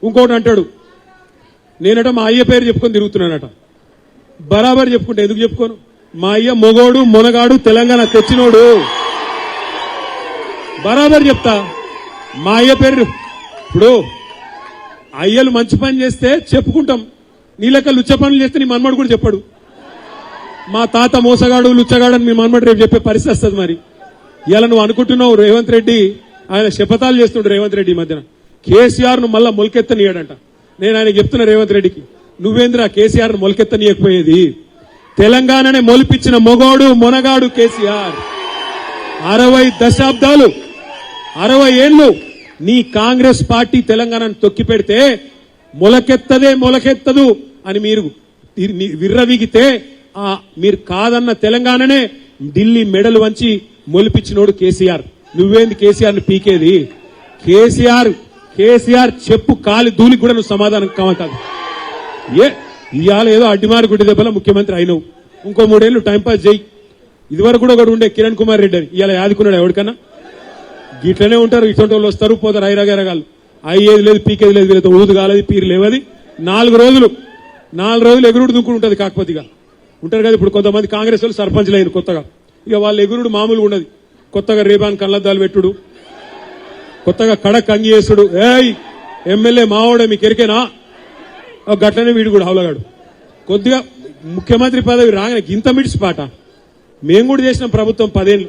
ఇంకోటి అంటాడు, నేనట మా అయ్య పేరు చెప్పుకొని తిరుగుతున్నానట. బరాబర్ చెప్పుకుంటే ఎందుకు చెప్పుకోను? మా అయ్య మొగోడు మొనగాడు తెలంగాణ తెచ్చినోడు. బరాబర్ చెప్తా. మా అయ్య పేరు ఇప్పుడు అయ్యలు మంచి పని చేస్తే చెప్పుకుంటాం. నీ లెక్క లుచ్చ పనులు చేస్తే నీ మన్మడు కూడా చెప్పాడు. మా తాత మోసగాడు లుచ్చగాడు అని మీ మన్మడు రేపు చెప్పే పరిస్థితి వస్తుంది. మరి ఇలా నువ్వు అనుకుంటున్నావు రేవంత్ రెడ్డి ఆయన శపథాలు చేస్తుండు. రేవంత్ రెడ్డి మధ్యన కేసీఆర్ ను మళ్ళా మొలకెత్తనీయడంట. నేను ఆయన చెప్తున్నా రేవంత్ రెడ్డికి, నువ్వేంద్రా కేసీఆర్ ను మొలకెత్తనీయకపోయేది? తెలంగాణనే మొలిపించిన మొగోడు మొనగాడు కేసీఆర్. 60 దశాబ్దాలు 60 ఏళ్లు నీ కాంగ్రెస్ పార్టీ తెలంగాణను తొక్కి పెడితే మొలకెత్తదు అని మీరు విర్రవీగితే మీరు కాదన్న తెలంగాణనే ఢిల్లీ మెడలు వంచి మొలిపించినోడు కేసీఆర్. నువ్వేంది కేసీఆర్ ని పీకేది? కేసీఆర్ చెప్పు కాలి ధూళికి కూడా నువ్వు సమాధానం కాదు. ఇవాళ ఏదో అడ్డిమారు గుడ్డి దెబ్బల ముఖ్యమంత్రి అయినవు, ఇంకో 3 ఏళ్లు టైంపాస్ చేయి. ఇదివరకు కూడా ఒకడు ఉండే కిరణ్ కుమార్ రెడ్డి అని, ఇవాళ యాదుకున్నాడు ఎవరికన్నా? గిట్లనే ఉంటారు, ఇటువంటి వాళ్ళు వస్తారు పోతారు ఐరగారగాలు. అయ్యేది లేదు పీకేది లేదు, వీళ్ళతో ఊదు కాలేదు పీరు లేవది. 4 రోజులు ఎగురుడు దుంకుడు ఉంటుంది. కాకపోతే ఇక ఉంటారు కదా ఇప్పుడు కొంతమంది కాంగ్రెస్ వాళ్ళు సర్పంచ్లు అయిన కొత్తగా, ఇక వాళ్ళ ఎగురుడు మామూలుగా ఉన్నది. కొత్తగా రేబాన్ కళ్ళద్దాలు పెట్టుడు, కొత్తగా కడక్ అంగి చేసుడు. ఎమ్మెల్యే మావోడే మీకు ఎరికేనా? గట్లనే వీడు కూడా హౌలగాడు. కొద్దిగా ముఖ్యమంత్రి పదవి రాగానే గింత మిడిసి పాట. మేము కూడా చేసిన ప్రభుత్వం 10 ఏళ్ళు.